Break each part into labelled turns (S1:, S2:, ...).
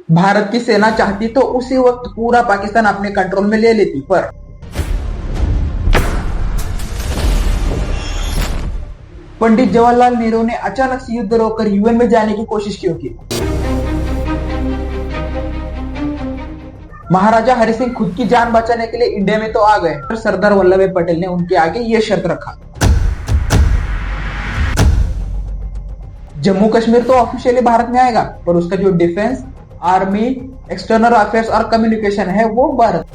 S1: भारत की सेना चाहती तो उसी वक्त पूरा पाकिस्तान अपने कंट्रोल में ले लेती, पर पंडित जवाहरलाल नेहरू ने अचानक से युद्ध रोककर यूएन में जाने की कोशिश क्यों की? महाराजा हरि सिंह खुद की जान बचाने के लिए इंडिया में तो आ गए, पर सरदार वल्लभ भाई पटेल ने उनके आगे ये शर्त रखा। जम्मू कश्मीर तो ऑफिशियली भारत में आएगा, पर उसका जो डिफेंस, आर्मी, एक्सटर्नल अफेयर्स और कम्युनिकेशन है वो भारत।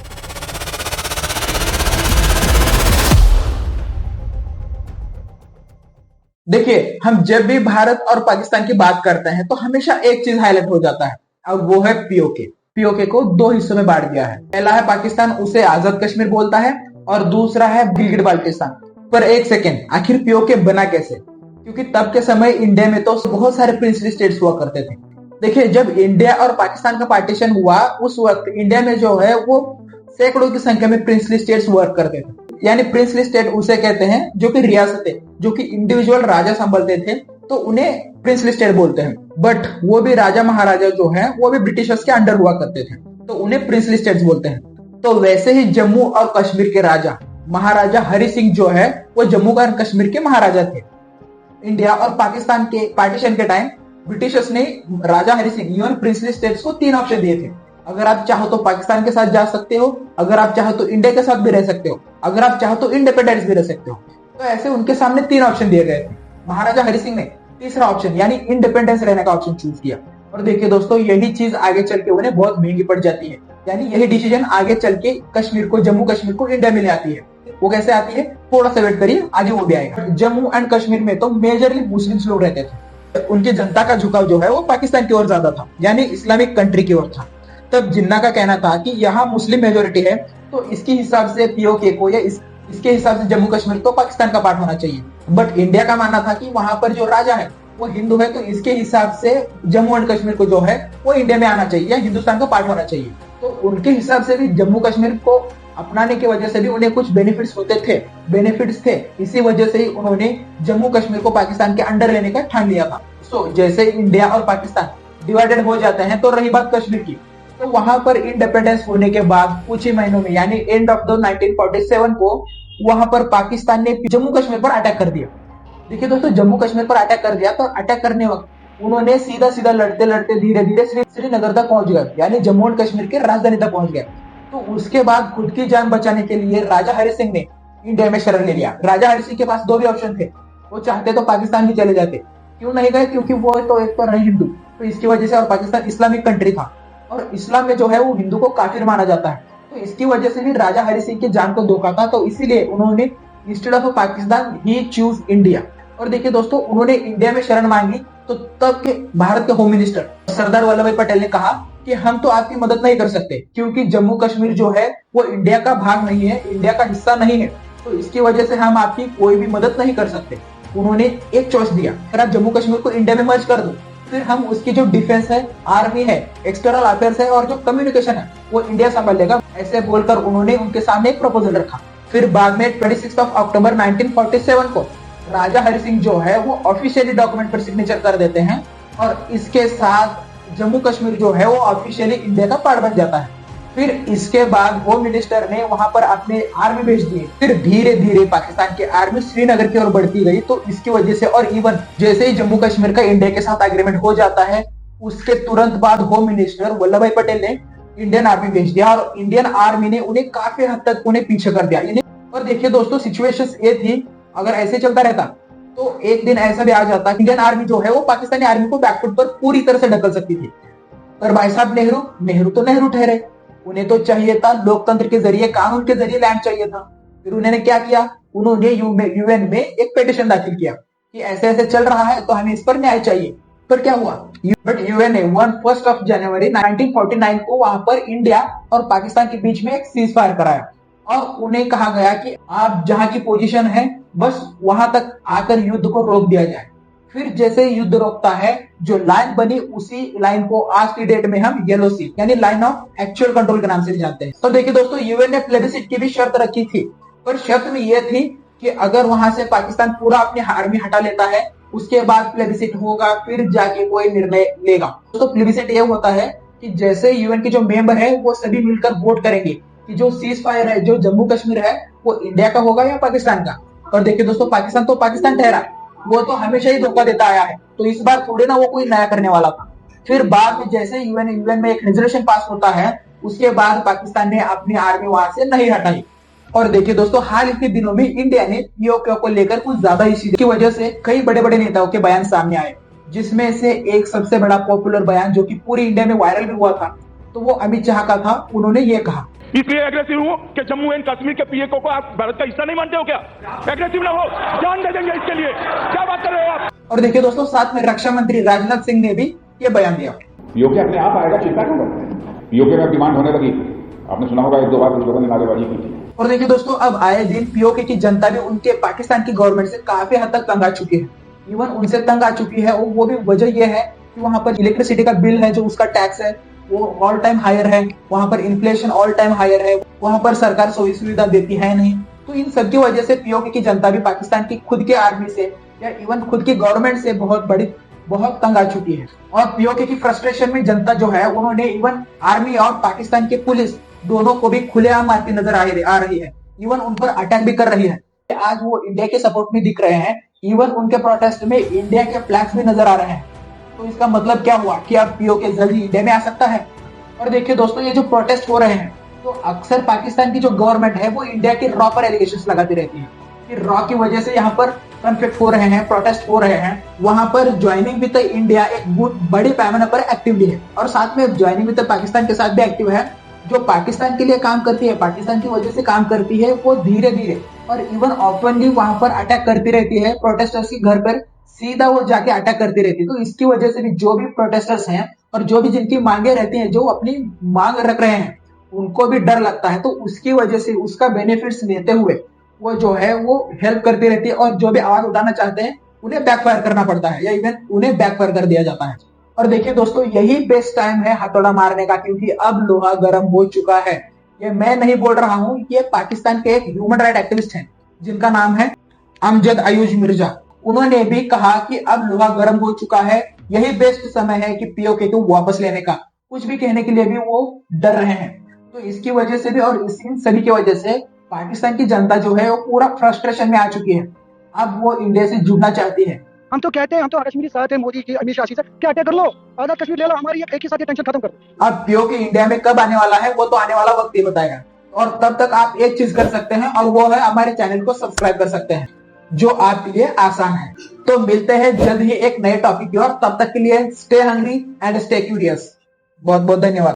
S1: देखिए, हम जब भी भारत और पाकिस्तान की बात करते हैं तो हमेशा एक चीज हाईलाइट हो जाता है, और वो है पीओके। पीओके को दो हिस्सों में बांट दिया है। पहला है पाकिस्तान, उसे आजाद कश्मीर बोलता है, और दूसरा है गिलगिट बाल्टिस्तान। पर एक सेकेंड, आखिर पीओके बना कैसे? क्योंकि तब के समय इंडिया में तो बहुत सारे प्रिंसली स्टेट्स हुआ करते थे। देखिए, जब इंडिया और पाकिस्तान का पार्टीशन हुआ उस वक्त इंडिया में जो है वो सैकड़ों की संख्या में प्रिंसली स्टेट्स वर्क करते थे। यानी प्रिंसली स्टेट उसे कहते हैं जो कि रियासतें, जो कि इंडिविजुअल राजा संभलते थे, तो उन्हें प्रिंसली स्टेट बोलते हैं। बट वो भी राजा महाराजा जो है वो भी ब्रिटिशर्स के अंडर हुआ करते थे, तो उन्हें प्रिंसली स्टेट्स बोलते हैं। तो वैसे ही जम्मू और कश्मीर के राजा महाराजा हरि सिंह जो है वो जम्मू और कश्मीर के महाराजा थे। इंडिया और पाकिस्तान के पार्टीशन के टाइम ब्रिटिशर्स ने Raja Hari Singh even princely states को 3 ऑप्शन दिए थे। अगर आप चाहो तो पाकिस्तान के साथ जा सकते हो, अगर आप चाहो तो इंडिया के साथ भी रह सकते हो, अगर आप चाहो तो इंडिपेंडेंस भी रह सकते हो। तो ऐसे उनके सामने 3 ऑप्शन दिए गए थे। महाराजा हरि सिंह ने तीसरा ऑप्शन यानी इंडिपेंडेंस रहने का ऑप्शन चूज किया। और देखिए दोस्तों, यही चीज आगे चल के उन्हें बहुत महंगी पड़ जाती है। यानी यही डिसीजन आगे चल के कश्मीर को, जम्मू कश्मीर को इंडिया में ले आती है। वो कैसे आती है, थोड़ा सा वेट करिए, आगे वो भी आएगा। जम्मू एंड कश्मीर में तो मेजरली मुस्लिम्स लोग रहते थे। उनकी जनता का झुकाव जो है वो पाकिस्तान की ओर ज्यादा था, यानी इस्लामिक कंट्री की ओर था। तब जिन्ना का कहना था कि यहाँ मुस्लिम मेजोरिटी है, तो इसके हिसाब से पीओके को या इसके हिसाब से जम्मू कश्मीर तो पाकिस्तान का पार्ट होना चाहिए। बट इंडिया का मानना था कि वहां पर जो राजा है वो हिंदू है, तो इसके हिसाब से जम्मू एंड कश्मीर को जो है वो इंडिया में आना चाहिए या हिंदुस्तान का पार्ट होना चाहिए। तो उनके हिसाब से भी जम्मू कश्मीर को अपनाने की वजह से भी उन्हें कुछ बेनिफिट्स थे। इसी वजह से ही उन्होंने जम्मू कश्मीर को पाकिस्तान के अंडर लेने का ठान लिया था। जैसे इंडिया और पाकिस्तान डिवाइडेड हो जाते हैं, तो रही बात कश्मीर की, तो वहां पर इंडिपेंडेंस होने के बाद कुछ ही महीनों में यानी एंड ऑफ द 1947 को वहां पर पाकिस्तान ने जम्मू कश्मीर पर अटैक कर दिया। देखिए दोस्तों, जम्मू कश्मीर पर अटैक कर दिया, तो अटैक करने वक्त उन्होंने सीधा लड़ते लड़ते धीरे धीरे श्रीनगर तक पहुंच गए, यानी जम्मू एंड कश्मीर के राजधानी तक पहुंच गए। तो उसके बाद खुद की जान बचाने के लिए राजा हरि सिंह ने इंडिया में शरण ले लिया। राजा हरि सिंह के पास 2 भी ऑप्शन थे, वो चाहते तो पाकिस्तान भी चले जाते, क्यों नहीं गए, क्योंकि वो तो एक तो रहे हिंदू, तो इसकी वजह से, और पाकिस्तान इस्लामिक कंट्री था और इस्लाम में जो है वो हिंदू को काफिर माना जाता है, तो इसकी वजह से भी राजा हरि सिंह की जान को धोखा था। तो इसीलिए उन्होंने instead of Pakistan he choose India. और देखिए दोस्तों, उन्होंने इंडिया में शरण मांगी तो तब के भारत के होम मिनिस्टर सरदार वल्लभ भाई पटेल ने कहा कि हम तो आपकी मदद नहीं कर सकते, क्योंकि जम्मू कश्मीर जो है वो इंडिया का भाग नहीं है, इंडिया का हिस्सा नहीं है, तो इसकी वजह से हम आपकी कोई भी मदद नहीं कर सकते। उन्होंने एक चॉइस दिया, अगर आप जम्मू कश्मीर को इंडिया में मर्ज कर दो, फिर हम उसकी जो डिफेंस है, आर्मी है, एक्सटर्नल अफेयर्स है और जो कम्युनिकेशन है वो इंडिया संभाल लेगा। ऐसे बोलकर उन्होंने उनके सामने एक प्रपोजल रखा। फिर बाद में 26 अक्टूबर 1947 को राजा हरि सिंह जो है वो ऑफिशियली डॉक्यूमेंट पर सिग्नेचर कर देते हैं, और इसके साथ जम्मू कश्मीर जो है वो ऑफिशियली इंडिया का पार्ट बन जाता है। फिर इसके बाद होम मिनिस्टर ने वहां पर अपने आर्मी भेज दिए। फिर धीरे धीरे पाकिस्तान की आर्मी श्रीनगर की ओर बढ़ती गई। तो इसकी वजह से, और इवन जैसे ही जम्मू कश्मीर का इंडिया के साथ एग्रीमेंट हो जाता है, उसके तुरंत बाद होम मिनिस्टर वल्लभ भाई पटेल ने इंडियन आर्मी भेज दिया, और इंडियन आर्मी ने उन्हें काफी हद तक उन्हें पीछे कर दिया। और देखिए दोस्तों, सिचुएशन ये थी, अगर ऐसे चलता रहता तो एक दिन ऐसा भी आ जाता इंडियन आर्मी जो है वो पाकिस्तानी आर्मी को बैकफुट पर पूरी तरह से ढकल सकती थी। पर भाई साहब नेहरू तो नेहरू ठहरे, उन्हें तो चाहिए था लोकतंत्र के जरिए, कानून के जरिए लैंड चाहिए था। फिर उन्होंने क्या किया, उन्होंने यूएन में एक पिटीशन दाखिल किया कि ऐसे ऐसे चल रहा है तो हमें इस पर न्याय चाहिए। पर क्या हुआ, बट यूएन ने 1 जनवरी 1949 को वहां पर इंडिया और पाकिस्तान के बीच में एक सीज फायर कराया, और उन्हें कहा गया कि आप जहां की पोजीशन है बस वहां तक आकर युद्ध को रोक दिया जाए। फिर जैसे युद्ध रोकता है, जो लाइन बनी उसी लाइन को आज की डेट में हम येलो सी यानी लाइन ऑफ एक्चुअल कंट्रोल के नाम से जानते हैं। तो देखिए दोस्तों, यूएन ने प्लेबिसिट की भी शर्त रखी थी, पर शर्त में यह थी कि अगर वहां से पाकिस्तान पूरा अपनी आर्मी हटा लेता है, उसके बाद प्लेबिसिट होगा, फिर जाके कोई निर्णय लेगा। तो प्लेबिसिट यह होता है कि जैसे यूएन के जो मेंबर है वो सभी मिलकर वोट करेंगे कि जो सीज फायर है, जो जम्मू कश्मीर है, वो इंडिया का होगा या पाकिस्तान का। और देखिए दोस्तों, पाकिस्तान तो पाकिस्तान ठहरा, वो तो हमेशा ही धोखा देता आया है, तो इस बार थोड़ी ना वो कोई नया करने वाला था। फिर बाद में जैसे यूएन में एक रेजोल्यूशन पास होता है, उसके बाद पाकिस्तान ने अपनी आर्मी वहां से नहीं हटाई। और देखिए दोस्तों, हाल ही के दिनों में इंडिया ने पीओके को लेकर कुछ ज्यादा इश्यू की वजह से कई बड़े बड़े नेताओं के बयान सामने आए, जिसमें से एक सबसे बड़ा पॉपुलर बयान जो कि पूरी इंडिया में वायरल भी हुआ था, तो वो अमित शाह का था। उन्होंने ये कहा,
S2: इसलिए एग्रेसिव हूं कि जम्मू एंड कश्मीर के पीएको को आप भारत का हिस्सा नहीं मानते हो क्या? एग्रेसिव ना हो, जान दे देंगे इसके लिए। क्या बात कर रहे हो आप?
S1: और देखिए दोस्तों, साथ में रक्षा मंत्री राजनाथ सिंह ने भी ये बयान दिया।
S3: पीओके अपने आप आएगा, चिंता क्यों करते हैं? पीओके में डिमांड होने लगी, आपने सुना होगा 1-2 बार कुछ लोगों ने नारेबाजी की थी।
S1: और देखिए दोस्तों, अब आए दिन पीओके की जनता भी उनके पाकिस्तान की गवर्नमेंट से काफी हद तक तंग आ चुकी है। इवन उनसे तंग आ चुकी है, वो भी वजह यह है कि वहां पर इलेक्ट्रिसिटी का बिल है, जो उसका टैक्स है वो ऑल टाइम हायर है, वहां पर इन्फ्लेशन ऑल टाइम हायर है, वहां पर सरकार सुविधा देती है नहीं। तो इन सब की वजह से पीओके की जनता भी पाकिस्तान की खुद के आर्मी से या इवन खुद की गवर्नमेंट से बहुत तंग आ चुकी है। और पीओके की फ्रस्ट्रेशन में जनता जो है, उन्होंने इवन आर्मी और पाकिस्तान की पुलिस दोनों को भी खुलेआम मारती नजर आ रही है, इवन उन पर अटैक भी कर रही है। आज वो इंडिया के सपोर्ट में दिख रहे हैं, इवन उनके प्रोटेस्ट में इंडिया के फ्लैग्स भी नजर आ रहे हैं। तो इसका मतलब क्या हुआ कि अब पीओके जल्दी इंडिया में आ सकता है। और देखिए दोस्तों, ये जो प्रोटेस्ट हो रहे हैं, तो अक्सर पाकिस्तान की जो गवर्नमेंट है वो इंडिया के रॉ पर एलिगेशंस लगाती रहती है कि रॉ की वजह से यहाँ पर कॉन्फ्लिक्ट हो रहे हैं, प्रोटेस्ट हो रहे हैं। वहां पर ज्वाइनिंग विद इंडिया एक बड़े पैमाने पर एक्टिवली है, और साथ में ज्वाइनिंग विद पाकिस्तान के साथ भी एक्टिव है। जो पाकिस्तान के लिए काम करती है, पाकिस्तान की वजह से काम करती है, वो धीरे धीरे और इवन ओपनली वहां पर अटैक करती रहती है प्रोटेस्टर्स के घर पर, सीधा वो जाके अटैक करती रहती है। तो इसकी वजह से भी जो भी प्रोटेस्टर्स हैं और जो भी जिनकी मांगे रहती हैं, जो अपनी मांग रख रहे हैं, उनको भी डर लगता है। तो उसकी वजह से उसका बेनिफिट्स लेते हुए वो जो है वो हेल्प करती रहती है, और जो भी आवाज उठाना चाहते हैं उन्हें बैकफायर करना पड़ता है, या इवन उन्हें बैकफायर कर दिया जाता है। और देखिए दोस्तों, यही बेस्ट टाइम है हथौड़ा मारने का, क्योंकि अब लोहा गर्म हो चुका है। ये मैं नहीं बोल रहा हूं, ये पाकिस्तान के एक ह्यूमन राइट एक्टिविस्ट हैं जिनका नाम है अमजद अयूज मिर्जा। उन्होंने भी कहा कि अब लोहा गर्म हो चुका है, यही बेस्ट समय है कि पीओके को वापस लेने का। कुछ भी कहने के लिए भी वो डर रहे हैं। तो इसकी वजह से भी और इन सभी की वजह से पाकिस्तान की जनता जो है वो पूरा फ्रस्ट्रेशन में आ चुकी है। अब वो इंडिया से जुड़ना चाहती है।
S4: हम तो कहते हैं, हम तो कश्मीरी साथ हैं मोदी की, अमित शाह से, क्या अटैक कर लो, आजाद कश्मीर ले लो, हमारी एक ही साथ ये टेंशन खत्म कर दो।
S1: अब पीओके इंडिया में कब आने वाला है वो तो आने वाला वक्त ही बताएगा। और तब तक आप एक चीज कर सकते हैं, और वो है हमारे चैनल को सब्सक्राइब कर सकते हैं, जो आपके लिए आसान है। तो मिलते हैं जल्द ही एक नए टॉपिक की ओर, तब तक के लिए stay hungry and stay curious. बहुत बहुत धन्यवाद।